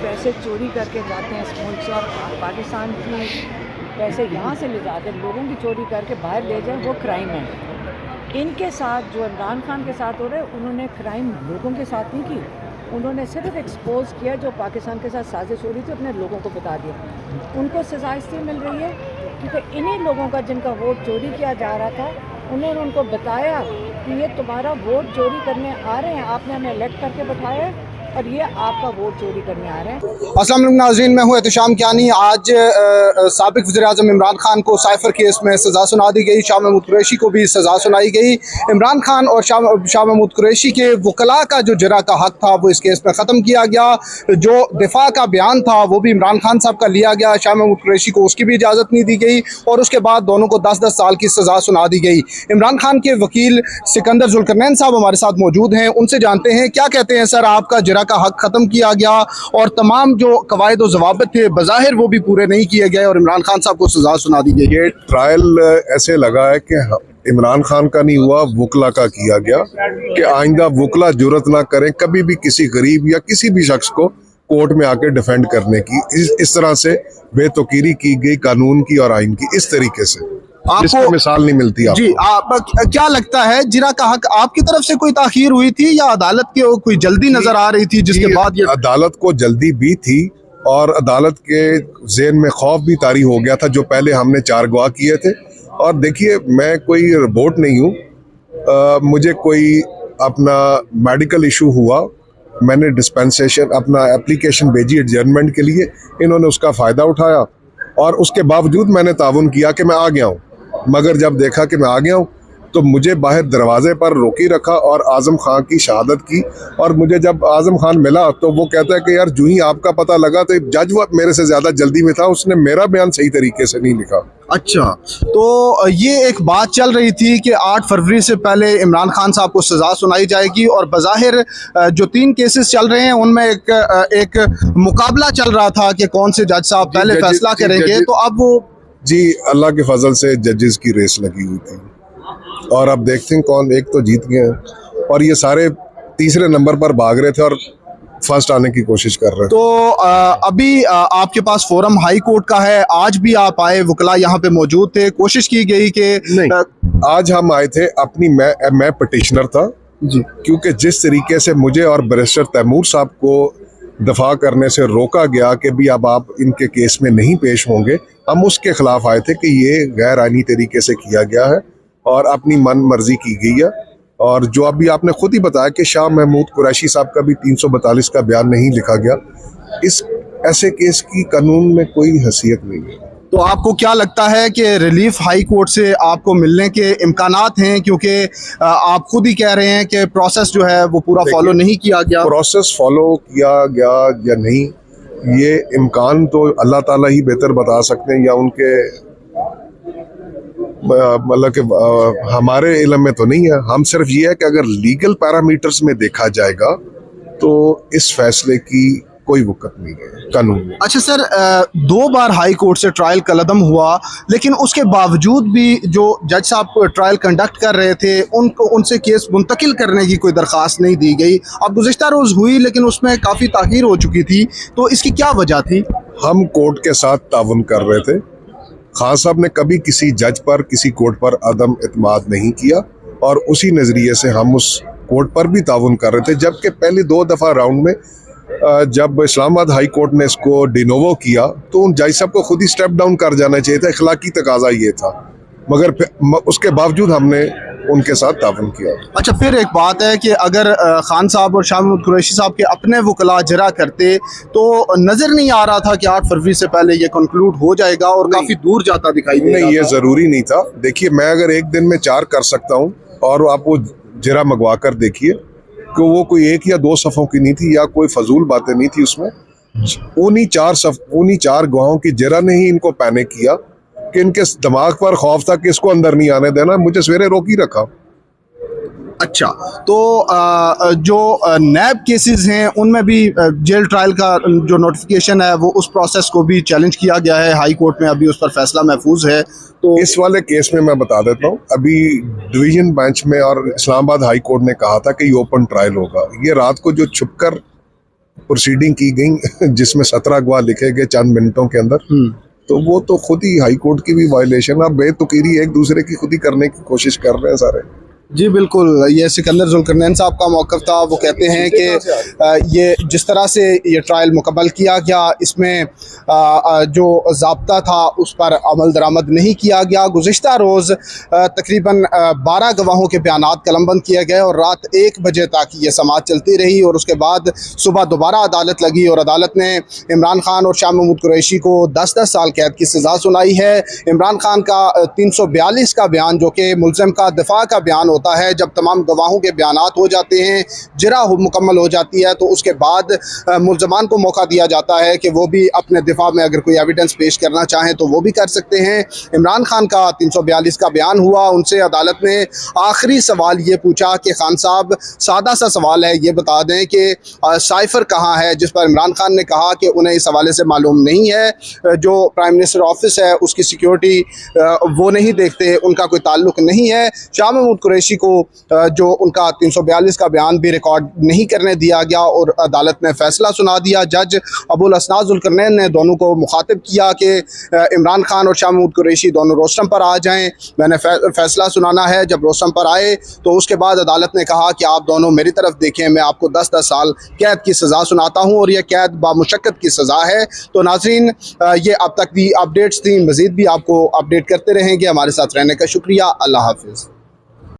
पैसे चोरी करके जाते हैं इस मुल्क से और पाकिस्तान की पैसे यहाँ से ले जाते हैं, लोगों की चोरी करके बाहर ले जाए, वो क्राइम है। इनके साथ जो इमरान खान के साथ हो रहे हैं, उन्होंने क्राइम लोगों के साथ नहीं की, उन्होंने सिर्फ एक्सपोज किया जो पाकिस्तान के साथ साजिश हो रही थी, अपने लोगों को बता दिया। उनको सज़ा इसलिए मिल रही है क्योंकि इन्हीं लोगों का जिनका वोट चोरी किया जा रहा था, उन्होंने उनको बताया कि ये तुम्हारा वोट चोरी करने आ रहे हैं, आपने हमें इलेक्ट करके बैठाया है और ये आपका वोट चोरी करने आ रहे हैं। अस्सलाम वालेकुम नाज़रीन, मैं हूँ एहतशाम कियानी। आज साबिक़ वज़ीर-ए-आज़म इमरान खान को साइफ़र केस में सज़ा सुना दी गई, शाह महमूद कुरैशी को भी सज़ा सुनाई गई। इमरान खान और शाह महमूद कुरैशी के वकला का जो जरा का हक़ था वो इस केस में ख़त्म किया गया। जो दिफा का बयान था वो भी इमरान खान साहब का लिया गया, शाह महमूद कुरैशी को उसकी भी इजाज़त नहीं दी गई और उसके बाद दोनों को 10-10 साल की सज़ा सुना दी गई। इमरान खान के वकील सिकंदर जुल्करनैन साहब हमारे साथ मौजूद हैं, उनसे जानते हैं क्या कहते हैं। सर, आपका जरा का हक ख़त्म किया गया और तमाम जो कवायद और ज़वाबित थे बज़ाहिर वो भी पूरे नहीं किए गए और इमरान खान साहब को सज़ा सुना दी गई। ये ट्रायल ऐसे लगा है कि इमरान खान का नहीं हुआ, वकला का किया गया कि आइंदा वकला जुर्रत ना करें कभी भी किसी गरीब या किसी भी शख्स को कोर्ट में आके डिफेंड करने की। इस तरह से बेतौकीरी की गई कानून की और आइन की, इस तरीके से आपको मिसाल नहीं मिलती। जी, आप क्या लगता है जिरा का हक आपकी तरफ से कोई ताखीर हुई थी या अदालत की कोई जल्दी नजर आ रही थी जिसके बाद ये? अदालत को जल्दी भी थी और अदालत के ज़हन में खौफ भी तारी हो गया था जो पहले हमने 4 गवाह किए थे। और देखिए, मैं कोई रिपोर्ट नहीं हूँ, मुझे कोई अपना मेडिकल इशू हुआ, मैंने डिस्पेंसेशन अपना एप्लीकेशन भेजी एडजर्नमेंट के लिए, इन्होंने उसका फ़ायदा उठाया और उसके बावजूद मैंने ताउन किया कि मैं आ गया हूँ। मगर जब देखा कि मैं आ गया हूँ तो मुझे बाहर दरवाजे पर रोकी रखा और आज़म खान की शहादत की। और मुझे जब आज़म खान मिला तो वो कहता है कि यार जूँ ही आपका पता लगा तो जज वो मेरे से ज़्यादा जल्दी में था, उसने मेरा बयान सही तरीके से नहीं लिखा। अच्छा, तो ये एक बात चल रही थी कि 8 फरवरी से पहले इमरान खान साहब को सज़ा सुनाई जाएगी और बज़ाहिर जो 3 केसेस चल रहे हैं उनमें एक मुकाबला चल रहा था कि कौन से जज साहब पहले फैसला करेंगे। तो अब वो जी, अल्लाह के फजल से जजेस की रेस लगी हुई थी और अब देखते हैं कौन, एक तो जीत गए और ये सारे तीसरे नंबर पर भाग रहे थे और फर्स्ट आने की कोशिश कर रहे हैं। तो अभी आपके पास फोरम हाई कोर्ट का है, आज भी आप आए, वकला यहाँ पे मौजूद थे, कोशिश की गई कि नहीं, आज हम आए थे अपनी, मैं पिटिशनर था जी, क्योंकि जिस तरीके से मुझे और बैरिस्टर तैमूर साहब को दफा करने से रोका गया कि भी अब आप इनके केस में नहीं पेश होंगे, हम उसके खिलाफ आए थे कि ये गैर आईनी तरीके से किया गया है और अपनी मन मर्जी की गई है। और जो अभी आपने खुद ही बताया कि शाह महमूद कुरैशी साहब का भी 342 का बयान नहीं लिखा गया, इस ऐसे केस की कानून में कोई हैसियत नहीं है। तो आपको क्या लगता है कि रिलीफ हाई कोर्ट से आपको मिलने के इम्कानात हैं, क्योंकि आप खुद ही कह रहे हैं कि प्रोसेस जो है वो पूरा फॉलो नहीं किया गया? प्रोसेस फॉलो किया गया या नहीं, ये इम्कान तो अल्लाह ताला ही बेहतर बता सकते हैं या उनके मतलब कि हमारे इल्म में तो नहीं है। हम सिर्फ ये है कि अगर लीगल पैरामीटर्स में देखा जाएगा तो इस फैसले की कोई वक़्त नहीं है कानून में। अच्छा सर, 2 बार हाई कोर्ट से ट्रायल कलदम हुआ, लेकिन उसके बावजूद भी जो जज साहब ट्रायल कंडक्ट कर रहे थे उनको उनसे केस मुंतकिल करने की कोई दरख्वास्त नहीं दी गई। अब गुज़िश्ता रोज़ हुई लेकिन उसमें काफ़ी ताख़ीर हो चुकी थी, तो इसकी क्या वजह थी? हम कोर्ट के साथ ताउन कर रहे थे। खान साहब ने कभी किसी जज पर, किसी कोर्ट पर अदम इत्माद नहीं किया और उसी नज़रिए से हम उस कोर्ट पर भी ताउन कर रहे थे। जबकि पहले 2 दफ़ा राउंड में जब इस्लामाबाद हाई कोर्ट ने इसको डिनोवो किया तो उन जज साहब को खुद ही स्टेप डाउन कर जाना चाहिए था, इखलाकी तकाजा ये था, मगर उसके बावजूद हमने उनके साथ ताउन किया। अच्छा, फिर एक बात है कि अगर खान साहब और शाह महमूद कुरैशी साहब के अपने वकला जरा करते तो नज़र नहीं आ रहा था कि 8 फरवरी से पहले ये कंक्लूड हो जाएगा और काफ़ी दूर जाता दिखाई दे रहा था। ये ज़रूरी नहीं था। देखिए, मैं अगर एक दिन में 4 कर सकता हूँ और आप वो जरा मंगवा कर देखिए कि वो कोई 1 या 2 सफ़ों की नहीं थी या कोई फजूल बातें नहीं थी उसमें। उन्हीं 4 गवाहों की जरा ने ही इनको पैनिक किया कि इनके दिमाग पर खौफ था कि इसको अंदर नहीं आने देना, मुझे सवेरे रोक ही रखा। अच्छा, तो जो नैब केसेस हैं उनमें भी जेल ट्रायल का जो नोटिफिकेशन है वो उस प्रोसेस को भी चैलेंज किया गया है हाई कोर्ट में, अभी उस पर फैसला महफूज है। तो इस वाले केस में मैं बता देता हूँ, अभी डिवीजन बेंच में और इस्लामाबाद हाई कोर्ट ने कहा था कि ये ओपन ट्रायल होगा। ये रात को जो छुपकर प्रोसीडिंग की गई जिसमें 17 गवाह लिखे गए चंद मिनटों के अंदर, तो वो तो खुद ही हाई कोर्ट की भी वायलेशन है। बेतुकीरी एक दूसरे की खुद ही करने की कोशिश कर रहे हैं सारे। जी बिल्कुल, ये सिकंदर जुल्करनैन साहब का मौक़िफ़ था। वो कहते हैं कि ये जिस तरह से ये ट्रायल मुकम्मल किया गया, इसमें जो ज़ाब्ता था उस पर अमल दरामद नहीं किया गया। गुज़िश्ता रोज़ तकरीबन 12 गवाहों के बयानात कलमबंद किए गए और रात 1 बजे तक ये समाअत चलती रही और उसके बाद सुबह दोबारा अदालत लगी और अदालत ने इमरान खान और शाह महमूद कुरैशी को 10-10 साल कैद की सज़ा सुनाई है। इमरान खान का 342 का बयान, जो कि मुल्ज़िम का दिफा का बयान होता है, जब तमाम गवाहों के बयानात हो जाते हैं, जरा मुकम्मल हो जाती है, तो उसके बाद मुल्ज़मान को मौका दिया जाता है कि वो भी अपने दिफा में अगर कोई एविडेंस पेश करना चाहें तो वो भी कर सकते हैं। इमरान खान का 342 का बयान हुआ। उनसे अदालत ने आखिरी सवाल ये पूछा कि खान साहब, सादा सा सवाल है, ये बता दें कि साइफ़र कहाँ है, जिस पर इमरान खान ने कहा कि उन्हें इस हवाले से मालूम नहीं है। जो प्राइम मिनिस्टर ऑफिस है उसकी सिक्योरिटी वो नहीं देखते, उनका कोई ताल्लुक नहीं है। शाह महमूद कुरैशी को जो उनका 342 का बयान भी रिकॉर्ड नहीं करने दिया गया और अदालत ने फैसला सुना दिया। जज अबुल असनाद जुल्करनैन ने दोनों को मुखातिब किया कि इमरान खान और शाह महमूद कुरैशी दोनों रोस्टम पर आ जाएं, मैंने फैसला सुनाना है। जब रोस्टम पर आए तो उसके बाद अदालत ने कहा कि आप दोनों मेरी तरफ देखें, मैं आपको 10-10 साल कैद की सज़ा सुनाता हूँ और यह कैद बामुशक्कत की सज़ा है। तो नाज़रीन, ये अब तक भी अपडेट्स थी, मज़ीद भी आपको अपडेट करते रहेंगे। हमारे साथ रहने का शुक्रिया। अल्लाह हाफ़िज़।